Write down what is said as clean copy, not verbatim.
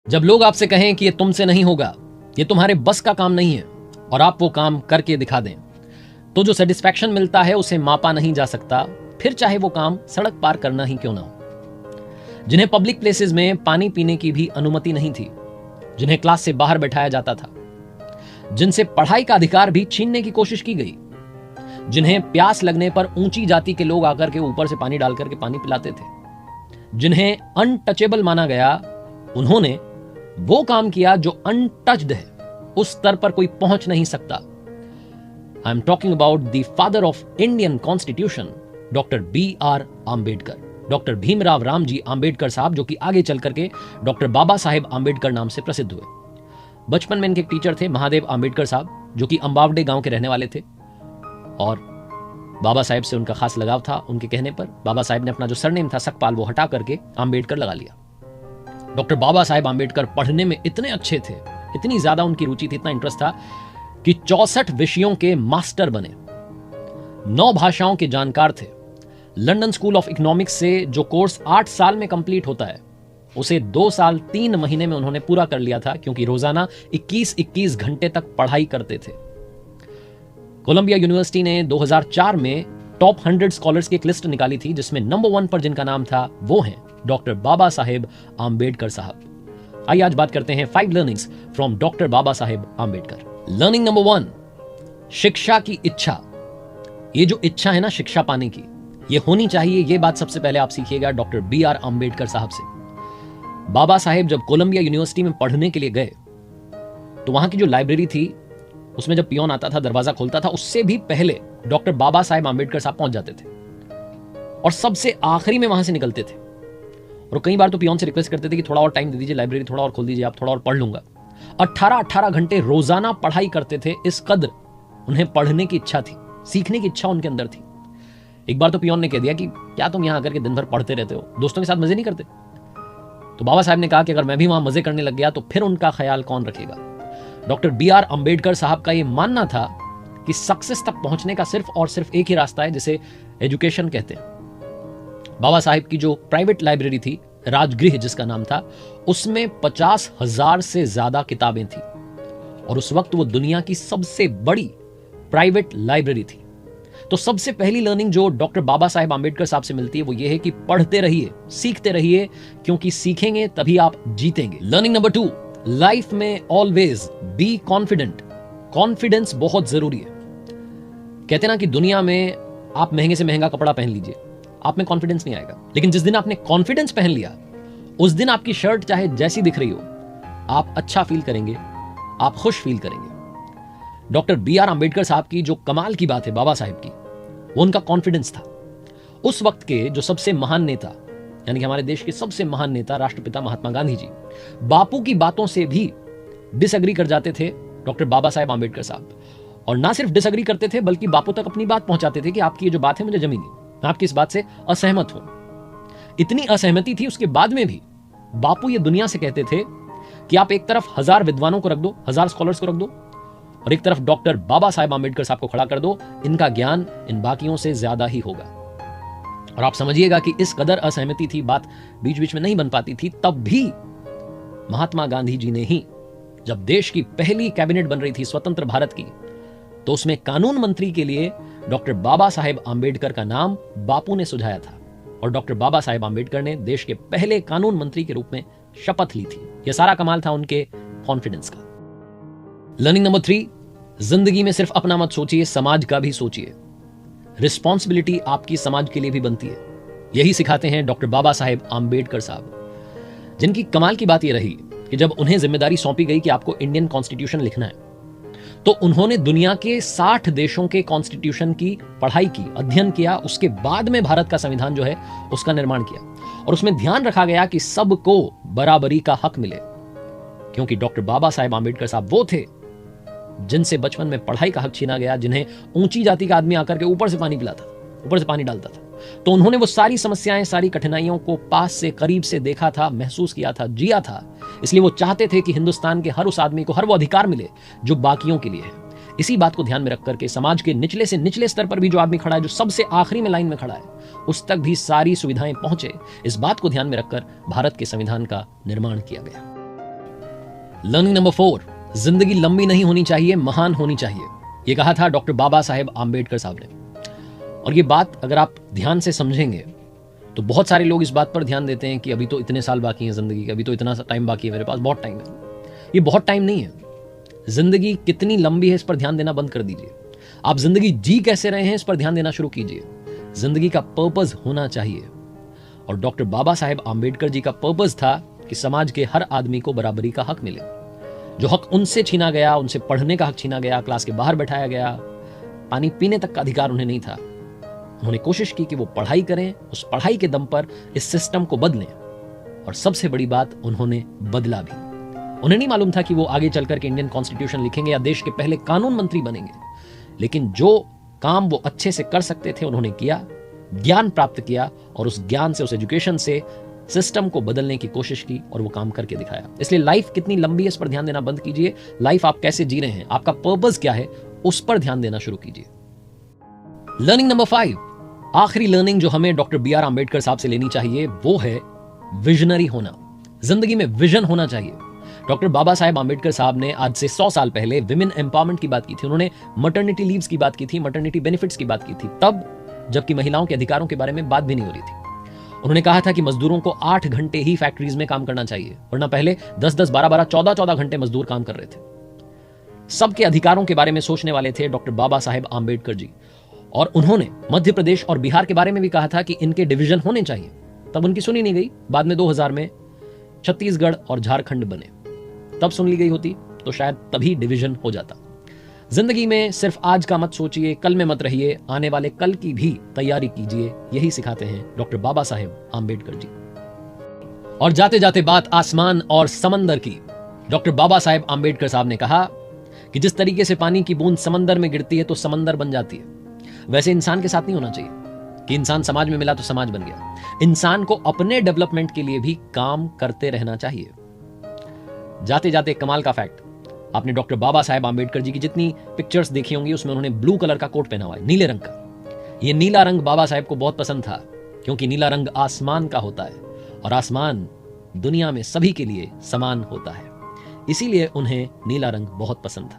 जब लोग आपसे कहें कि ये तुमसे नहीं होगा, ये तुम्हारे बस का काम नहीं है, और आप वो काम करके दिखा दें, तो जो सेटिस्फैक्शन मिलता है उसे मापा नहीं जा सकता, फिर चाहे वो काम सड़क पार करना ही क्यों ना हो। जिन्हें पब्लिक प्लेसेस में पानी पीने की भी अनुमति नहीं थी, जिन्हें क्लास से बाहर बैठाया जाता था, जिनसे पढ़ाई का अधिकार भी छीनने की कोशिश की गई, जिन्हें प्यास लगने पर ऊंची जाति के लोग आकर के ऊपर से पानी डालकर के पानी पिलाते थे, जिन्हें अनटचेबल माना गया, उन्होंने वो काम किया जो अनटच्ड है, उस स्तर पर कोई पहुंच नहीं सकता। I am talking about the father of Indian constitution, doctor B.R. Ambedkar, doctor Bhimrao Ramji Ambedkar साहब, जो कि आगे चल करके डॉक्टर बाबा साहेब आंबेडकर नाम से प्रसिद्ध हुए। बचपन में इनके एक टीचर थे महादेव आंबेडकर साहब, जो कि अंबावडे गांव के रहने वाले थे, और बाबा साहेब से उनका खास लगाव था। उनके कहने पर बाबा साहेब ने अपना जो सरनेम था सकपाल वो हटा करके आंबेडकर लगा लिया। डॉक्टर बाबा साहेब आंबेडकर पढ़ने में इतने अच्छे थे, इतनी ज्यादा उनकी रुचि थी, इतना इंटरेस्ट था कि 64 विषयों के मास्टर बने, 9 भाषाओं के जानकार थे। लंदन स्कूल ऑफ इकोनॉमिक्स से जो कोर्स 8 साल में कंप्लीट होता है, उसे 2 साल 3 महीने में उन्होंने पूरा कर लिया था, क्योंकि रोजाना 21-21 घंटे तक पढ़ाई करते थे। कोलंबिया यूनिवर्सिटी ने 2004 में टॉप 100 स्कॉलर्स की एक लिस्ट निकाली थी, जिसमें नंबर 1 पर जिनका नाम था वो हैं डॉक्टर बाबा साहेब आंबेडकर साहब। आइए आज बात करते हैं 5 learnings from doctor Baba Saheb Ambedkar. Learning number 1, शिक्षा की इच्छा। ये जो इच्छा है ना शिक्षा पाने की, ये होनी चाहिए। ये बात सबसे पहले आप सीखिएगा डॉक्टर B.R. आंबेडकर साहब से। बाबा साहेब जब कोलंबिया यूनिवर्सिटी में पढ़ने के लिए गए, तो वहां की जो लाइब्रेरी थी, उसमें जब पियोन आता था, दरवाजा खोलता था, उससे भी पहले डॉक्टर बाबा साहेब आंबेडकर साहब पहुंच जाते थे और सबसे आखिरी में वहां से निकलते थे। और कई बार तो पियोन से रिक्वेस्ट करते थे कि थोड़ा और टाइम दे दीजिए, लाइब्रेरी थोड़ा और खोल दीजिए, आप थोड़ा और पढ़ लूंगा। 18-18 घंटे रोजाना पढ़ाई करते थे, इस कदर उन्हें पढ़ने की इच्छा थी, सीखने की इच्छा उनके अंदर थी। एक बार तो पियोन ने कह दिया कि क्या तुम यहां आकर के दिन भर पढ़ते रहते हो, दोस्तों के साथ मजे नहीं करते? तो बाबा साहब ने कहा कि अगर मैं भी वहां मजे करने लग गया तो फिर उनका ख्याल कौन रखेगा। Doctor B.R. आंबेडकर साहब का यह मानना था कि सक्सेस तक पहुंचने का सिर्फ और सिर्फ एक ही रास्ता है, जिसे एजुकेशन कहते हैं। बाबा साहब की जो प्राइवेट लाइब्रेरी थी, राजगृह जिसका नाम था, उसमें 50,000 से ज्यादा किताबें थी, और उस वक्त वो दुनिया की सबसे बड़ी प्राइवेट लाइब्रेरी थी। तो सबसे पहली लर्निंग जो डॉक्टर बाबा साहेब आंबेडकर साहब से मिलती है वो ये है कि पढ़ते रहिए, सीखते रहिए, क्योंकि सीखेंगे तभी आप जीतेंगे। लर्निंग नंबर 2, लाइफ में ऑलवेज बी कॉन्फिडेंट। कॉन्फिडेंस बहुत जरूरी है। कहते ना कि दुनिया में आप महंगे से महंगा कपड़ा पहन लीजिए, आप में कॉन्फिडेंस नहीं आएगा, लेकिन जिस दिन आपने कॉन्फिडेंस पहन लिया, उस दिन आपकी शर्ट चाहे जैसी दिख रही हो, आप अच्छा फील करेंगे, आप खुश फील करेंगे। Doctor B.R. आंबेडकर साहब की जो कमाल की बात है बाबा साहेब की, वो उनका कॉन्फिडेंस था। उस वक्त के जो सबसे महान नेता, यानी कि हमारे देश के सबसे महान नेता राष्ट्रपिता महात्मा गांधी जी, बापू की बातों से भी डिसएग्री कर जाते थे डॉक्टर बाबा साहेब आंबेडकर साहब। और ना सिर्फ डिसएग्री करते थे, बल्कि बापू तक अपनी बात पहुंचाते थे कि आपकी ये जो बात है मुझे जमी नहीं, मैं आपकी इस बात से असहमत हूं। इतनी असहमति थी उसके बाद में भी बापू ये दुनिया से कहते थे कि आप एक तरफ 1000 विद्वानों को रख दो, 1000 स्कॉलर्स को रख दो, और एक तरफ डॉक्टर बाबा साहेब आंबेडकर साहब को खड़ा कर दो, इनका ज्ञान इन बाकियों से ज्यादा ही होगा। और आप समझिएगा कि इस कदर असहमति थी, बात बीच बीच में नहीं बन पाती थी, तब भी महात्मा गांधी जी ने ही, जब देश की पहली कैबिनेट बन रही थी स्वतंत्र भारत की, तो उसमें कानून मंत्री के लिए डॉक्टर बाबा साहेब आंबेडकर का नाम बापू ने सुझाया था, और डॉक्टर बाबा साहेब आंबेडकर ने देश के पहले कानून मंत्री के रूप में शपथ ली थी। यह सारा कमाल था उनके कॉन्फिडेंस का। लर्निंग नंबर 3, जिंदगी में सिर्फ अपना मत सोचिए, समाज का भी सोचिए। रिस्पॉन्सिबिलिटी आपकी समाज के लिए भी बनती है। यही सिखाते हैं डॉक्टर बाबा साहेब आंबेडकर साहब, जिनकी कमाल की बात यह रही कि जब उन्हें जिम्मेदारी सौंपी गई कि आपको इंडियन कॉन्स्टिट्यूशन लिखना है, तो उन्होंने दुनिया के 60 देशों के कॉन्स्टिट्यूशन की पढ़ाई की, अध्ययन किया, उसके बाद में भारत का संविधान जो है उसका निर्माण किया। और उसमें ध्यान रखा गया कि सबको बराबरी का हक मिले, क्योंकि डॉक्टर बाबा साहेब आंबेडकर साहब वो थे जिनसे बचपन में पढ़ाई का हक छीना गया, जिन्हें ऊंची जाति का आदमी आकर के ऊपर से पानी पिलाता, ऊपर से पानी डालता था। तो उन्होंने वो सारी समस्याएं, सारी कठिनाइयों को पास से, करीब से देखा था, महसूस किया था, जिया था। इसलिए वो चाहते थे कि हिंदुस्तान के हर उस आदमी को हर वो अधिकार मिले जो बाकियों के लिए है। इसी बात को ध्यान में रख करके समाज के निचले से निचले स्तर पर भी जो आदमी खड़ा है, जो सबसे आखिरी में लाइन में खड़ा है, उस तक भी सारी सुविधाएं पहुंचे, इस बात को ध्यान में रखकर भारत के संविधान का निर्माण किया गया। लर्निंग नंबर 4, जिंदगी लंबी नहीं होनी चाहिए, महान होनी चाहिए। ये कहा था डॉक्टर बाबा साहेब आम्बेडकर साहब ने। और ये बात अगर आप ध्यान से समझेंगे तो बहुत सारे लोग इस बात पर ध्यान देते हैं कि अभी तो इतने साल बाकी हैं जिंदगी के, अभी तो इतना टाइम बाकी है मेरे पास, बहुत टाइम है। ये बहुत टाइम नहीं है। जिंदगी कितनी लंबी है इस पर ध्यान देना बंद कर दीजिए। आप जिंदगी जी कैसे रहे हैं इस पर ध्यान देना शुरू कीजिए। जिंदगी का पर्पस होना चाहिए। और डॉक्टर बाबा साहेब आम्बेडकर जी का पर्पस था कि समाज के हर आदमी को बराबरी का हक मिले। जो हक उनसे छीना गया, उनसे पढ़ने का हक छीना गया, क्लास के बाहर बैठाया गया, पानी पीने तक का अधिकार उन्हें नहीं था, उन्होंने कोशिश की कि वो पढ़ाई करें, उस पढ़ाई के दम पर इस सिस्टम को बदलें। और सबसे बड़ी बात, उन्होंने बदला भी। उन्हें नहीं मालूम था कि वो आगे चलकर के इंडियन कॉन्स्टिट्यूशन लिखेंगे या देश के पहले कानून मंत्री बनेंगे, लेकिन जो काम वो अच्छे से कर सकते थे उन्होंने किया, ज्ञान प्राप्त किया और उस ज्ञान से, उस एजुकेशन से सिस्टम को बदलने की कोशिश की और वो काम करके दिखाया। इसलिए लाइफ कितनी लंबी है इस पर ध्यान देना बंद कीजिए। लाइफ आप कैसे जी रहे हैं, आपका पर्पस क्या है, उस पर ध्यान देना शुरू कीजिए। लर्निंग नंबर 5, आखिरी लर्निंग जो हमें डॉक्टर BR आम्बेडकर साहब से लेनी चाहिए वो है विजनरी होना। जिंदगी में विजन होना चाहिए। डॉक्टर बाबा साहेब आम्बेडकर साहब ने आज से 100 साल पहले विमेन एम्पावरमेंट की बात की थी। उन्होंने मटर्निटी लीव्स की बात की थी, मटर्निटी बेनिफिट्स की बात की थी, तब जबकि महिलाओं के अधिकारों के बारे में बात भी नहीं हो रही थी। उन्होंने कहा था कि मजदूरों को 8 घंटे ही फैक्ट्रीज में काम करना चाहिए, वरना पहले 10-10, 12-12, 14-14 घंटे मजदूर काम कर रहे थे। सबके अधिकारों के बारे में सोचने वाले थे डॉक्टर बाबा साहेब आम्बेडकर जी। और उन्होंने मध्य प्रदेश और बिहार के बारे में भी कहा था कि इनके डिवीजन होने चाहिए। तब उनकी सुनी नहीं गई। बाद में 2000 में छत्तीसगढ़ और झारखंड बने, तब सुन ली गई होती तो शायद तभी डिवीजन हो जाता। जिंदगी में सिर्फ आज का मत सोचिए, कल में मत रहिए, आने वाले कल की भी तैयारी कीजिए। यही सिखाते हैं डॉक्टर बाबा साहेब आम्बेडकर जी। और जाते जाते बात आसमान और समंदर की। डॉक्टर बाबा साहेब आम्बेडकर साहब ने कहा कि जिस तरीके से पानी की बूंद समंदर में गिरती है तो समंदर बन जाती है, वैसे इंसान के साथ नहीं होना चाहिए कि इंसान समाज में मिला तो समाज बन गया। इंसान को अपने डेवलपमेंट के लिए भी काम करते रहना चाहिए। जाते जाते कमाल का फैक्ट, आपने डॉक्टर बाबा साहेब आम्बेडकर जी की जितनी पिक्चर्स देखी होंगी उसमें उन्होंने ब्लू कलर का कोट पहना हुआ है, नीले रंग का। ये नीला रंग बाबा साहेब को बहुत पसंद था, क्योंकि नीला रंग आसमान का होता है और आसमान दुनिया में सभी के लिए समान होता है, इसीलिए उन्हें नीला रंग बहुत पसंद था।